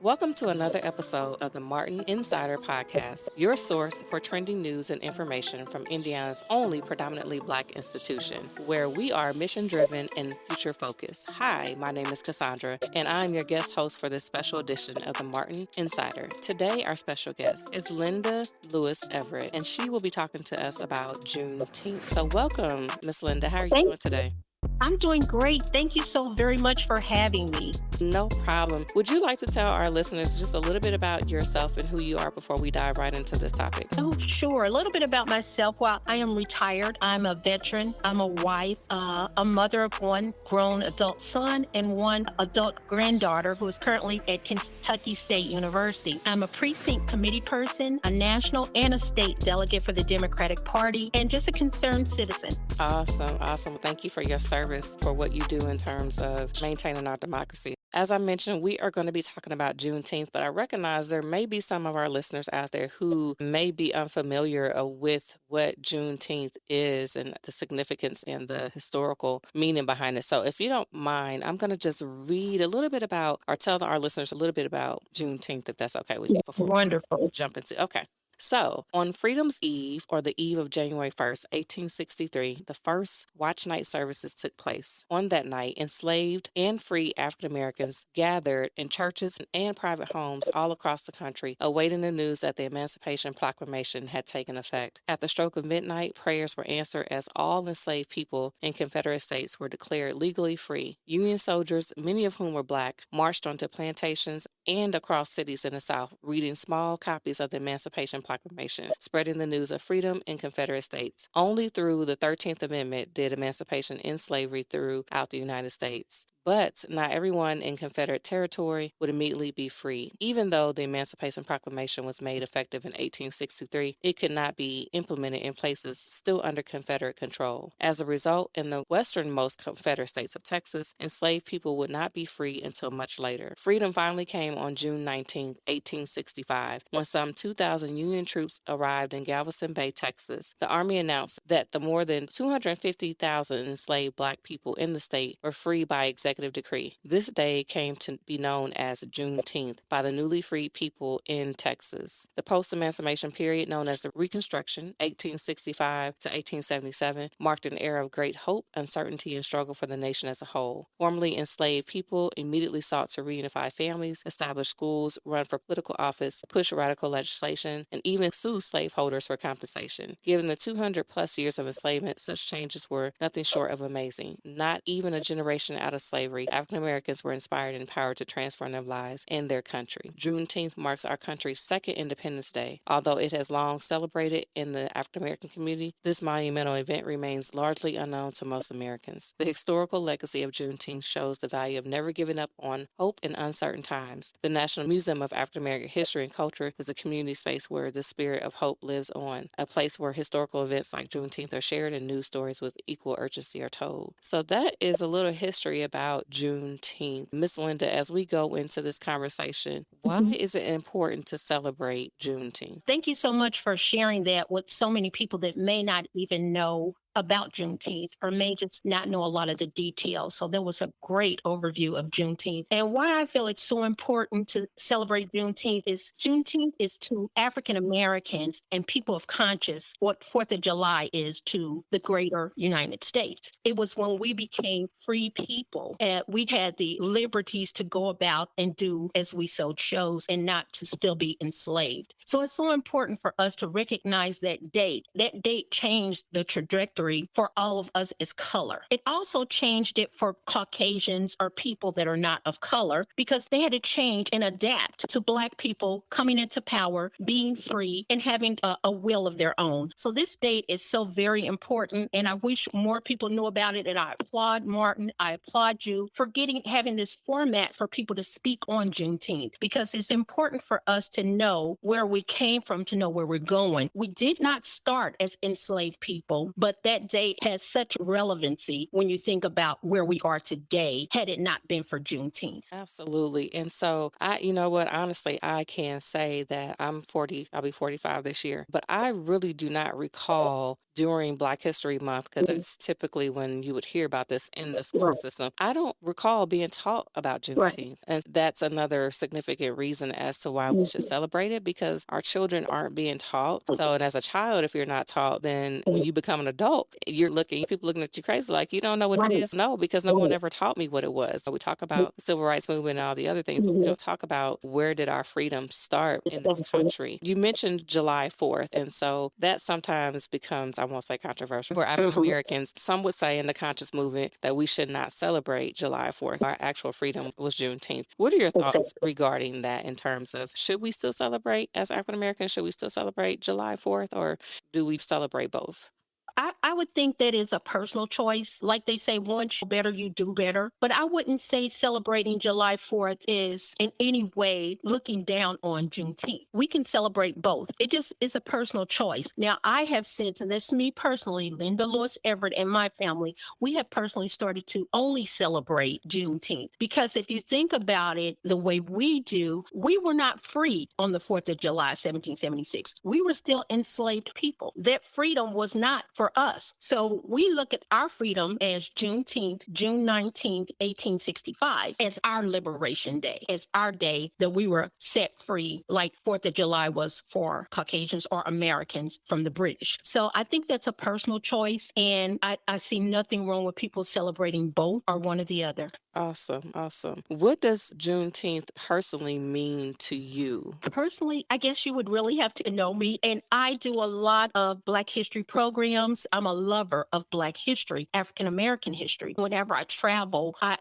Welcome to another episode of the Martin Insider Podcast, your source for trending news and information from Indiana's only predominantly Black institution, where we are mission driven and future focused. Hi, my name is Cassandra, and I'm your guest host for this special edition of the Martin Insider. Today, our special guest is Linda Lewis Everett, and she will be talking to us about Juneteenth. So, welcome, Miss Linda. How are you Thank doing today? I'm doing great. Thank you so very much for having me. No problem. Would you like to tell our listeners just a little bit about yourself and who you are before we dive right into this topic? Oh, sure. A little bit about myself. While I am retired, I'm a veteran. I'm a wife, a mother of one grown adult son and one adult granddaughter who is currently at Kentucky State University. I'm a precinct committee person, a national and a state delegate for the Democratic Party, and just a concerned citizen. Awesome. Thank you for your service for what you do in terms of maintaining our democracy. As I mentioned, we are going to be talking about Juneteenth, but I recognize there may be some of our listeners out there who may be unfamiliar with what Juneteenth is and the significance and the historical meaning behind it. So if you don't mind, I'm going to just read a little bit about, or tell our listeners a little bit about Juneteenth, if that's okay with you, before we Wonderful. jump into. Okay. So, on Freedom's Eve, or the eve of January 1st, 1863, the first watch night services took place. On that night, enslaved and free African Americans gathered in churches and private homes all across the country, awaiting the news that the Emancipation Proclamation had taken effect. At the stroke of midnight, prayers were answered as all enslaved people in Confederate states were declared legally free. Union soldiers, many of whom were Black, marched onto plantations and across cities in the South, reading small copies of the Emancipation Proclamation, spreading the news of freedom in Confederate states. Only through the 13th Amendment did emancipation end slavery throughout the United States. But not everyone in Confederate territory would immediately be free. Even though the Emancipation Proclamation was made effective in 1863, it could not be implemented in places still under Confederate control. As a result, in the westernmost Confederate states of Texas, enslaved people would not be free until much later. Freedom finally came on June 19, 1865, when some 2,000 Union troops arrived in Galveston Bay, Texas. The Army announced that the more than 250,000 enslaved Black people in the state were free by executive decree. This day came to be known as Juneteenth by the newly freed people in Texas. The post-emancipation period, known as the Reconstruction, 1865 to 1877, marked an era of great hope, uncertainty, and struggle for the nation as a whole. Formerly enslaved people immediately sought to reunify families, establish schools, run for political office, push radical legislation, and even sue slaveholders for compensation. Given the 200 plus years of enslavement, such changes were nothing short of amazing. Not even a generation out of slavery, African Americans were inspired and empowered to transform their lives and their country. Juneteenth marks our country's second Independence Day. Although it has long celebrated in the African American community, this monumental event remains largely unknown to most Americans. The historical legacy of Juneteenth shows the value of never giving up on hope in uncertain times. The National Museum of African American History and Culture is a community space where the spirit of hope lives on, a place where historical events like Juneteenth are shared and news stories with equal urgency are told. So that is a little history about Juneteenth. Miss Linda, as we go into this conversation, why is it important to celebrate Juneteenth? Thank you so much for sharing that with so many people that may not even know about Juneteenth or may just not know a lot of the details. So that was a great overview of Juneteenth. And why I feel it's so important to celebrate Juneteenth is to African Americans and people of conscience what 4th of July is to the greater United States. It was when we became free people and we had the liberties to go about and do as we so chose and not to still be enslaved. So it's so important for us to recognize that date. That date changed the trajectory for all of us as color. It also changed it for Caucasians or people that are not of color because they had to change and adapt to Black people coming into power, being free, and having a will of their own. So this date is so very important, and I wish more people knew about it. And I applaud Martin. I applaud you for having this format for people to speak on Juneteenth because it's important for us to know where we came from, to know where we're going. We did not start as enslaved people, but that date has such relevancy when you think about where we are today, had it not been for Juneteenth. Absolutely. And so you know what, honestly, I can say that I'm 40, I'll be 45 this year, but I really do not recall during Black History Month, because Mhm. that's typically when you would hear about this in the school Right. system. I don't recall being taught about Right. Juneteenth. And that's another significant reason as to why we should Mhm. celebrate it, because our children aren't being taught. So, and as a child, if you're not taught, then when you become an adult, people looking at you crazy like, you don't know what it Right. is. No, because no one Right. ever taught me what it was. So we talk about the civil rights movement and all the other things, but we Mhm. don't talk about where did our freedom start in this Exactly. country. You mentioned July 4th, and so that sometimes becomes, I won't say controversial, for African Mhm. Americans. Some would say in the conscious movement that we should not celebrate July 4th. Our actual freedom was Juneteenth. What are your thoughts Exactly. regarding that in terms of, should we still celebrate as African Americans? Should we still celebrate July 4th, or do we celebrate both? I would think that is a personal choice. Like they say, once you better, you do better. But I wouldn't say celebrating July 4th is in any way looking down on Juneteenth. We can celebrate both. It just is a personal choice. Now, I have since, and that's me personally, Linda Lewis Everett and my family, we have personally started to only celebrate Juneteenth. Because if you think about it the way we do, we were not free on the 4th of July, 1776. We were still enslaved people. That freedom was not for us. So we look at our freedom as Juneteenth, June 19th, 1865, as our liberation day, as our day that we were set free, like 4th of July was for Caucasians or Americans from the British. So I think that's a personal choice. And I see nothing wrong with people celebrating both or one or the other. Awesome, awesome. What does Juneteenth personally mean to you? Personally, I guess you would really have to know me. And I do a lot of Black history programs. I'm a lover of Black history, African American history. Whenever I travel, I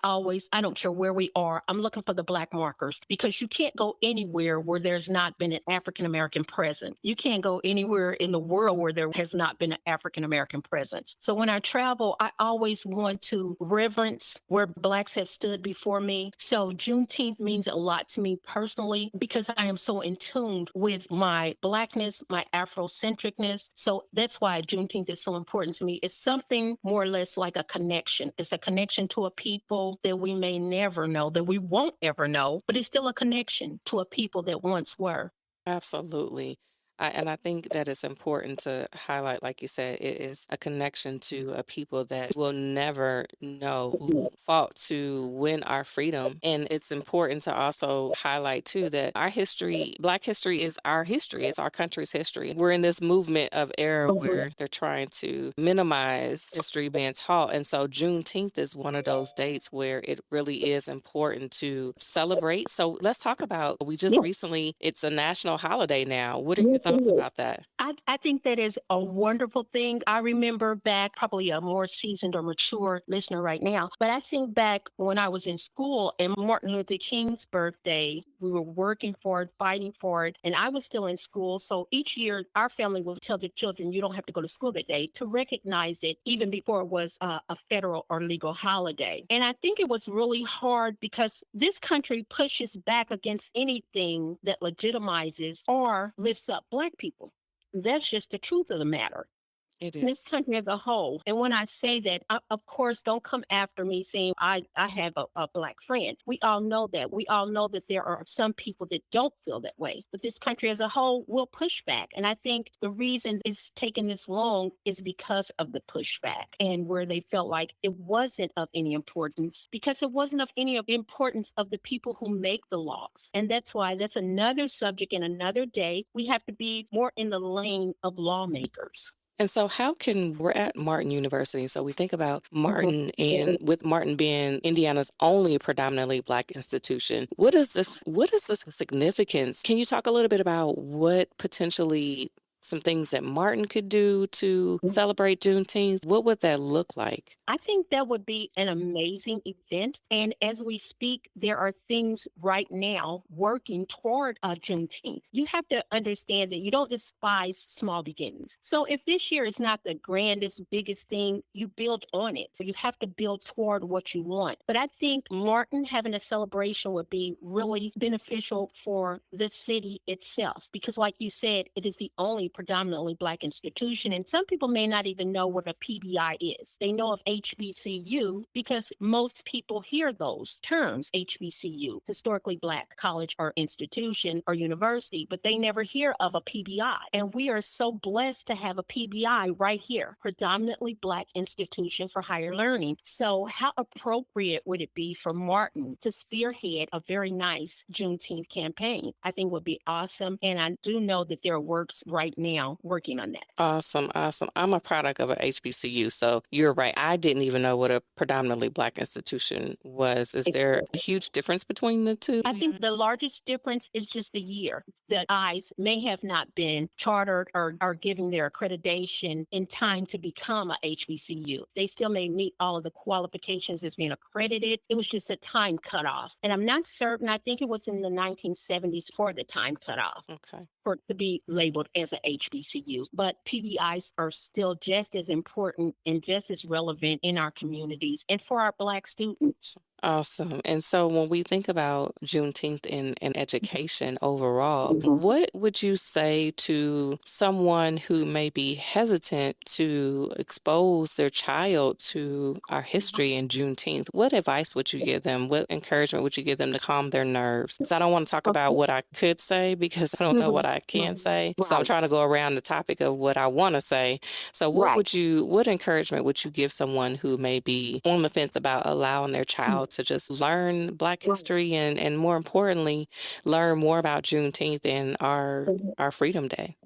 don't care where we are, I'm looking for the Black markers because you can't go anywhere where there's not been an African American presence. You can't go anywhere in the world where there has not been an African American presence. So when I travel, I always want to reverence where Blacks have stood before me. So Juneteenth means a lot to me personally because I am so in tune with my Blackness, my Afrocentricness. So that's why Juneteenth is so important to me. It's something more or less like a connection. It's a connection to a people that we may never know, that we won't ever know, but it's still a connection to a people that once were. Absolutely. And I think that it's important to highlight, like you said, it is a connection to a people that will never know who fought to win our freedom. And it's important to also highlight, too, that our history, Black history, is our history, it's our country's history. We're in this movement of era where they're trying to minimize history being taught. And so Juneteenth is one of those dates where it really is important to celebrate. So let's talk about, we just Yeah. recently, it's a national holiday now. What are your Yes, it thoughts is. about that? I think that is a wonderful thing. I remember back, probably a more seasoned or mature listener right now, but I think back when I was in school and Martin Luther King's birthday, we were working for it, fighting for it, and I was still in school. So each year, our family would tell the children, you don't have to go to school that day to recognize it, even before it was a federal or legal holiday. And I think it was really hard because this country pushes back against anything that legitimizes or lifts up Black people. That's just the truth of the matter. It This is. country as a whole. And when I say that, of course, don't come after me saying I have a Black friend. We all know that. We all know that there are some people that don't feel that way. But this country as a whole will push back. And I think the reason it's taken this long is because of the pushback and where they felt like it wasn't of any importance because it wasn't of any of importance of the people who make the laws. And that's why that's another subject in another day. We have to be more in the lane of lawmakers. And so, how can we're at Martin University? So, we think about Mhm. Martin, and with Martin being Indiana's only predominantly Black institution, what is this? What is the significance? Can you talk a little bit about what potentially some things that Martin could do to celebrate Juneteenth? What would that look like? I think that would be an amazing event. And as we speak, there are things right now working toward Juneteenth. You have to understand that you don't despise small beginnings. So if this year is not the grandest, biggest thing, you build on it. So you have to build toward what you want. But I think Martin having a celebration would be really beneficial for the city itself. Because like you said, it is the only predominantly Black institution. And some people may not even know what a PBI is. They know of HBCU because most people hear those terms, HBCU, historically Black college or institution or university, but they never hear of a PBI. And we are so blessed to have a PBI right here, predominantly Black institution for higher learning. So how appropriate would it be for Martin to spearhead a very nice Juneteenth campaign? I think would be awesome. And I do know that there are works right now working on that. Awesome, awesome. I'm a product of a HBCU, so you're right. I didn't even know what a predominantly Black institution was. Is there a huge difference between the two? I think the largest difference is just the year. The I's may have not been chartered or are giving their accreditation in time to become a HBCU. They still may meet all of the qualifications as being accredited. It was just a time cutoff. And I'm not certain. I think it was in the 1970s for the time cutoff. Okay. For it to be labeled as a HBCU. But PBIs are still just as important and just as relevant in our communities and for our Black students. Awesome. And so when we think about Juneteenth in education overall, what would you say to someone who may be hesitant to expose their child to our history in Juneteenth? What advice would you give them? What encouragement would you give them to calm their nerves? Because I don't want to talk about what I could say because I don't know what I can say. So I'm trying to go around the topic of what I want to say. So what encouragement would you give someone who may be on the fence about allowing their child to just learn Black history and more importantly, learn more about Juneteenth and our Freedom Day?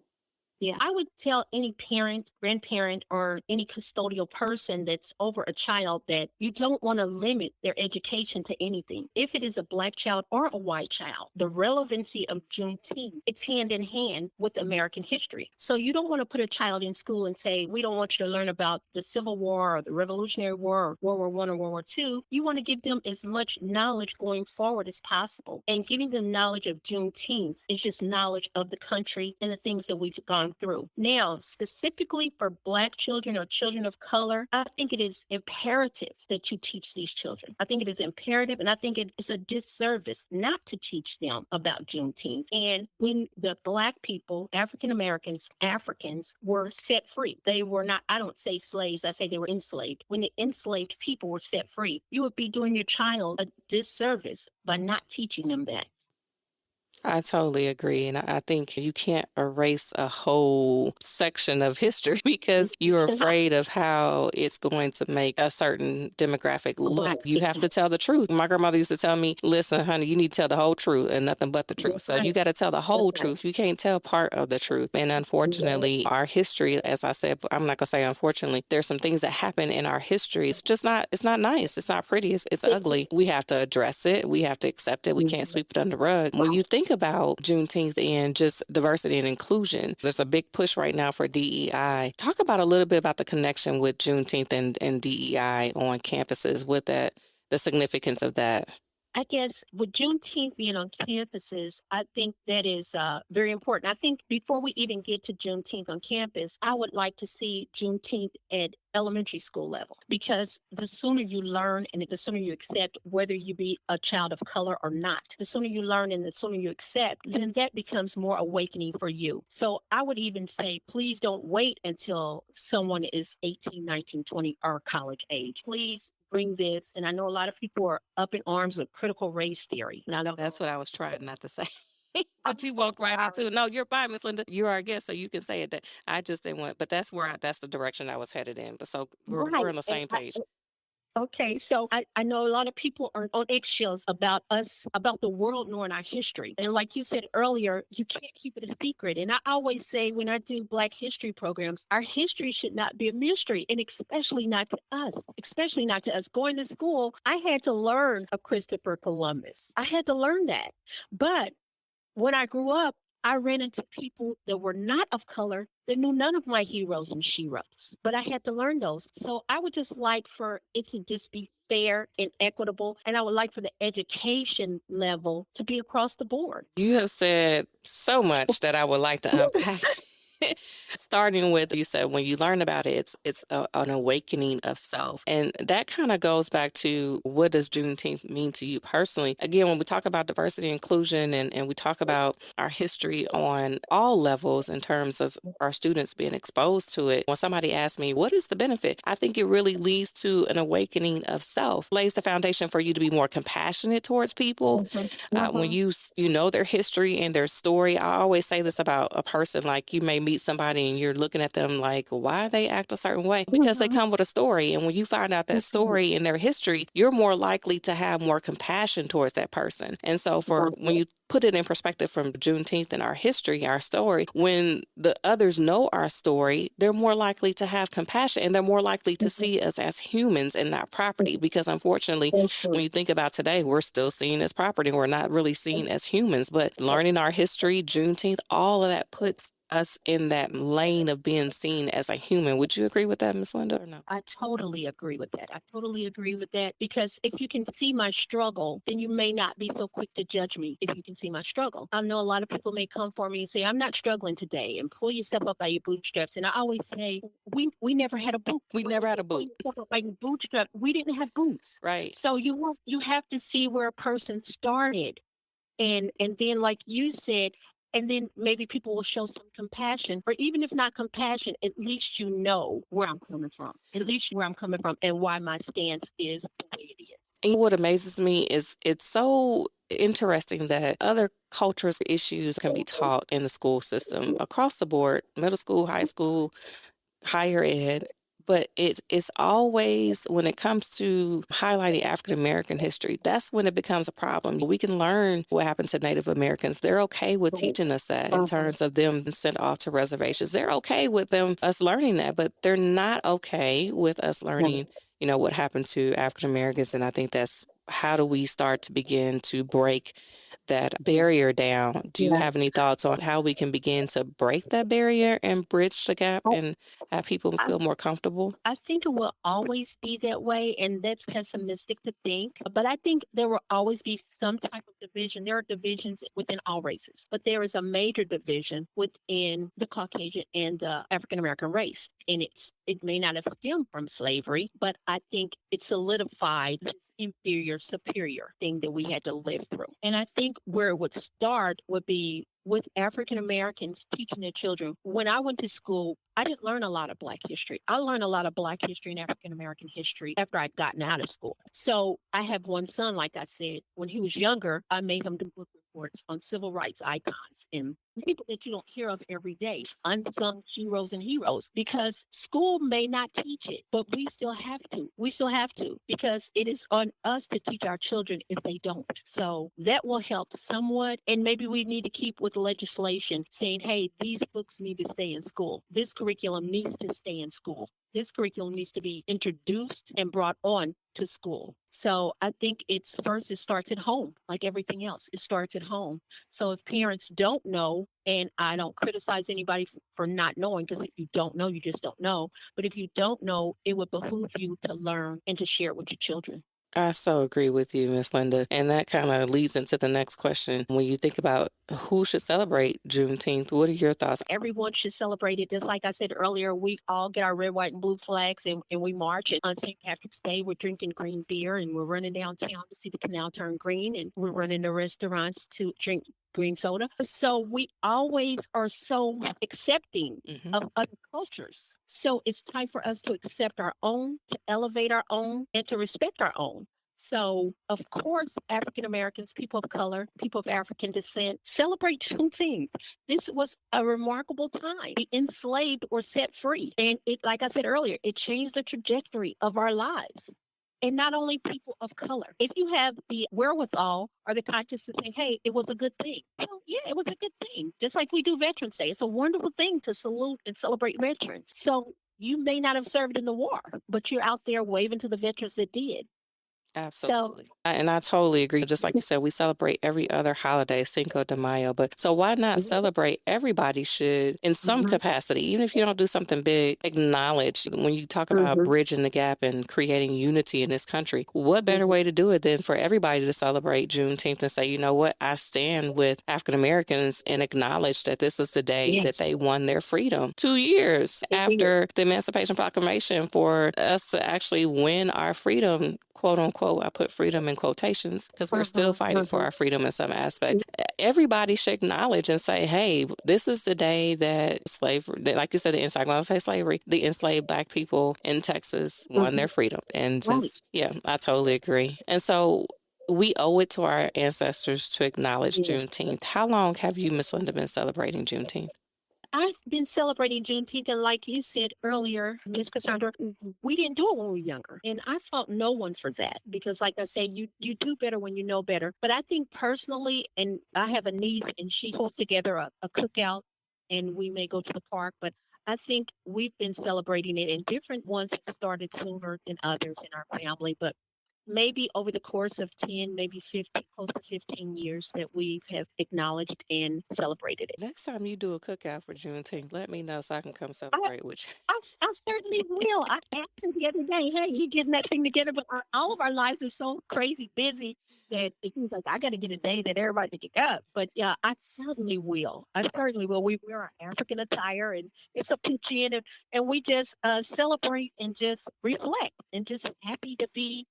Yeah, I would tell any parent, grandparent, or any custodial person that's over a child that you don't want to limit their education to anything. If it is a Black child or a white child, the relevancy of Juneteenth, it's hand in hand with American history. So you don't want to put a child in school and say, we don't want you to learn about the Civil War or the Revolutionary War or World War I or World War II. You want to give them as much knowledge going forward as possible. And giving them knowledge of Juneteenth is just knowledge of the country and the things that we've gone through. Now, specifically for Black children or children of color, I think it is imperative that you teach these children. I think it is imperative, and I think it is a disservice not to teach them about Juneteenth. And when the Black people, African Americans, Africans were set free, they were not, I don't say slaves, I say they were enslaved. When the enslaved people were set free, you would be doing your child a disservice by not teaching them that. I totally agree. And I think you can't erase a whole section of history because you're afraid of how it's going to make a certain demographic look. You have to tell the truth. My grandmother used to tell me, listen, honey, you need to tell the whole truth and nothing but the truth. So you got to tell the whole truth. You can't tell part of the truth. And unfortunately, our history, as I said, I'm not going to say unfortunately, there's some things that happen in our history. It's not nice. It's not pretty. It's ugly. We have to address it. We have to accept it. We can't sweep it under the rug. When you think about Juneteenth and just diversity and inclusion, there's a big push right now for DEI. Talk about a little bit about the connection with Juneteenth and DEI on campuses with that, the significance of that. I guess with Juneteenth being on campuses, I think that is very important. I think before we even get to Juneteenth on campus, I would like to see Juneteenth at elementary school level, because the sooner you learn and the sooner you accept, whether you be a child of color or not, the sooner you learn and the sooner you accept, then that becomes more awakening for you. So I would even say, please don't wait until someone is 18, 19, 20 or college age. Please bring this. And I know a lot of people are up in arms of critical race theory. That's what I was trying not to say. But you walked right into. No, you're fine, Miss Linda. You're our guest, so you can say it. That I just didn't want, but that's that's the direction I was headed in. But so we're on the same page. Okay, so I know a lot of people are on eggshells about us, about the world knowing our history. And like you said earlier, you can't keep it a secret. And I always say when I do Black history programs, our history should not be a mystery, and especially not to us, especially not to us. Going to school, I had to learn of Christopher Columbus. I had to learn that. But when I grew up, I ran into people that were not of color that knew none of my heroes and sheroes, but I had to learn those. So I would just like for it to just be fair and equitable. And I would like for the education level to be across the board. You have said so much that I would like to unpack. Starting with, you said when you learn about it, an awakening of self. And that kind of goes back to, what does Juneteenth mean to you personally? Again, when we talk about diversity and inclusion, and we talk about our history on all levels in terms of our students being exposed to it, when somebody asks me, what is the benefit? I think it really leads to an awakening of self, lays the foundation for you to be more compassionate towards people. Mhm, When mhm, you know their history and their story, I always say this about a person, like you may meet somebody and you're looking at them like, why they act a certain way? Because they mhm, come with a story. And when you find out that mhm, story and their history, you're more likely to have more compassion towards that person. And so, for when mhm, you put it in perspective from Juneteenth and our history, our story, when the others know our story, they're more likely to have compassion, and they're more likely to mhm, see us as humans and not property. mhm. Because unfortunately, So when true. you think about today, we're still seen as property. We're not really seen as humans. But learning our history, Juneteenth, all of that puts us in that lane of being seen as a human. Would you agree with that, Miss Linda, or no? I totally agree with that. I totally agree with that because if you can see my struggle, then you may not be so quick to judge me if you can see my struggle. I know a lot of people may come for me and say, I'm not struggling today, and pull yourself up by your bootstraps. And I always say, we never had a boot. We When you never had say a pull boot. yourself up by your bootstraps, we didn't have boots. Right. So you have to see where a person started, and then like you said, and then maybe people will show some compassion, or even if not compassion, at least you know where I'm coming from, at least where I'm coming from and why my stance is the way it is. And what amazes me is, it's so interesting that other cultures' issues can be taught in the school system across the board, middle school, high school, higher ed. But it's always, when it comes to highlighting African American history, that's when it becomes a problem. We can learn what happened to Native Americans. They're okay with teaching us that, in Mhm. terms of them being sent off to reservations. They're okay with us learning that, but they're not okay with us learning, what happened to African Americans. And I think that's, how do we start to begin to break that barrier down? Do you Yeah. have any thoughts on how we can begin to break that barrier and bridge the gap Oh, and have people I feel more comfortable? I think it will always be that way, and that's pessimistic to think. But I think there will always be some type of division. There are divisions within all races, but there is a major division within the Caucasian and the African American race. And it may not have stemmed from slavery, but I think it solidified this inferior superior thing that we had to live through. And I think where it would start would be with African Americans teaching their children. When I went to school, I didn't learn a lot of Black history. I learned a lot of Black history and African American history after I'd gotten out of school. So I have one son, like I said, when he was younger, I made him do book reports on civil rights icons and people that you don't hear of every day, unsung heroes and heroes, because school may not teach it, but we still have to. We still have to, because it is on us to teach our children if they don't. So that will help somewhat. And maybe we need to keep with legislation saying, hey, these books need to stay in school. This curriculum needs to stay in school. This curriculum needs to be introduced and brought on to school. So I think it starts at home, like everything else. It starts at home. So if parents don't know, and I don't criticize anybody for not knowing, because if you don't know, you just don't know. But if you don't know, it would behoove you to learn and to share it with your children. I so agree with you, Miss Linda. And that kind of leads into the next question. When you think about who should celebrate Juneteenth, what are your thoughts? Everyone should celebrate it. Just like I said earlier, we all get our red, white, and blue flags, and we march. And on St. Patrick's Day, we're drinking green beer and we're running downtown to see the canal turn green. And we're running to restaurants to drink green soda. So we always are so accepting Hmm. of other cultures. So it's time for us to accept our own, to elevate our own, and to respect our own. So, of course, African Americans, people of color, people of African descent celebrate Juneteenth. This was a remarkable time. The enslaved were set free. And it, like I said earlier, it changed the trajectory of our lives. And not only people of color. If you have the wherewithal or the conscience to say, hey, it was a good thing. Well, yeah, it was a good thing. Just like we do Veterans Day. It's a wonderful thing to salute and celebrate veterans. So you may not have served in the war, but you're out there waving to the veterans that did. So, Absolutely. And I totally agree. Just like you said, we celebrate every other holiday, Cinco de Mayo. But so why not celebrate? Everybody should, in some mhm, capacity, even if you don't do something big, acknowledge when you talk about mhm, bridging the gap and creating unity in this country. What better mhm. way to do it than for everybody to celebrate Juneteenth and say, you know what, I stand with African Americans and acknowledge that this is the day that they Yes, won their freedom. 2 years it is. after the Emancipation Proclamation, for us to actually win our freedom, quote unquote. I put freedom in quotations because we're still Mhm, fighting for mhm. our freedom in some aspects. Everybody should acknowledge and say, hey, this is the day that slavery, like you said, the enslaved, when I say slavery, the enslaved Black people in Texas won their Mhm. freedom. And Right. just, yeah, I totally agree. And so we owe it to our ancestors to acknowledge Yes. Juneteenth. How long have you, Miss Linda, been celebrating Juneteenth? I've been celebrating Juneteenth, and like you said earlier, Miss Cassandra, we didn't do it when we were younger, and I fault no one for that because, like I said, you do better when you know better. But I think personally, and I have a niece, and she holds together a cookout, and we may go to the park, but I think we've been celebrating it, and different ones have started sooner than others in our family, but maybe over the course of 10, maybe 50, close to 15 years that we have acknowledged and celebrated it. Next time you do a cookout for Juneteenth, let me know so I can come I, celebrate with I certainly will. I asked him the other day, hey, you getting that thing together? But all of our lives are so crazy busy that he's like, I got to get a day that everybody can get up. But yeah, I certainly will. I certainly will. We wear our African attire and it's a peachy and we just celebrate and just reflect and just happy to be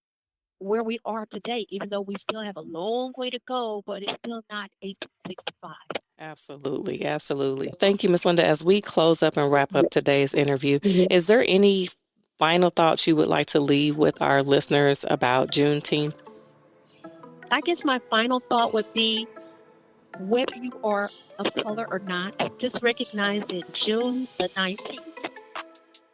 where we are today, even though we still have a long way to go, but it's still not 1865. Absolutely, absolutely. Thank you, Miss Linda. As we close up and wrap up Yes. today's interview, Mhm. is there any final thoughts you would like to leave with our listeners about Juneteenth? I guess my final thought would be whether you are of color or not, just recognize that June the 19th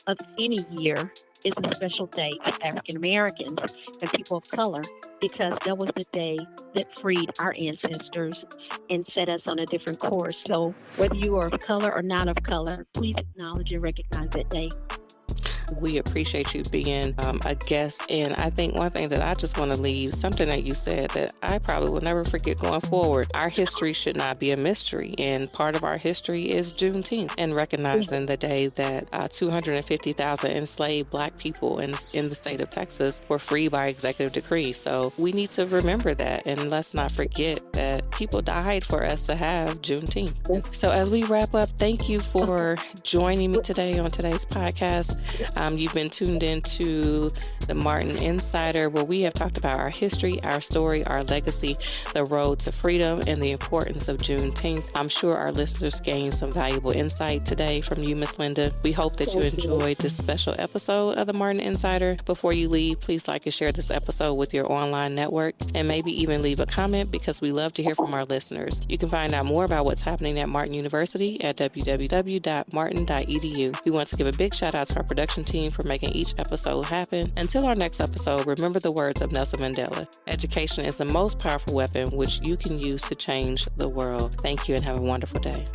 of any year is a special day for African Americans and people of color because that was the day that freed our ancestors and set us on a different course. So, whether you are of color or not of color, please acknowledge and recognize that day. We appreciate you being a guest. And I think one thing that I just want to leave, something that you said that I probably will never forget going forward. Our history should not be a mystery. And part of our history is Juneteenth and recognizing the day that 250,000 enslaved Black people in the state of Texas were freed by executive decree. So we need to remember that. And let's not forget that people died for us to have Juneteenth. So as we wrap up, thank you for joining me today on today's podcast. You've been tuned into the Martin Insider, where we have talked about our history, our story, our legacy, the road to freedom, and the importance of Juneteenth. I'm sure our listeners gained some valuable insight today from you, Miss Linda. We hope that you enjoyed this special episode of the Martin Insider. Before you leave, please like and share this episode with your online network, and maybe even leave a comment because we love to hear from our listeners. You can find out more about what's happening at Martin University at www.martin.edu. We want to give a big shout out to our production team for making each episode happen. Until our next episode, remember the words of Nelson Mandela. Education is the most powerful weapon which you can use to change the world. Thank you and have a wonderful day.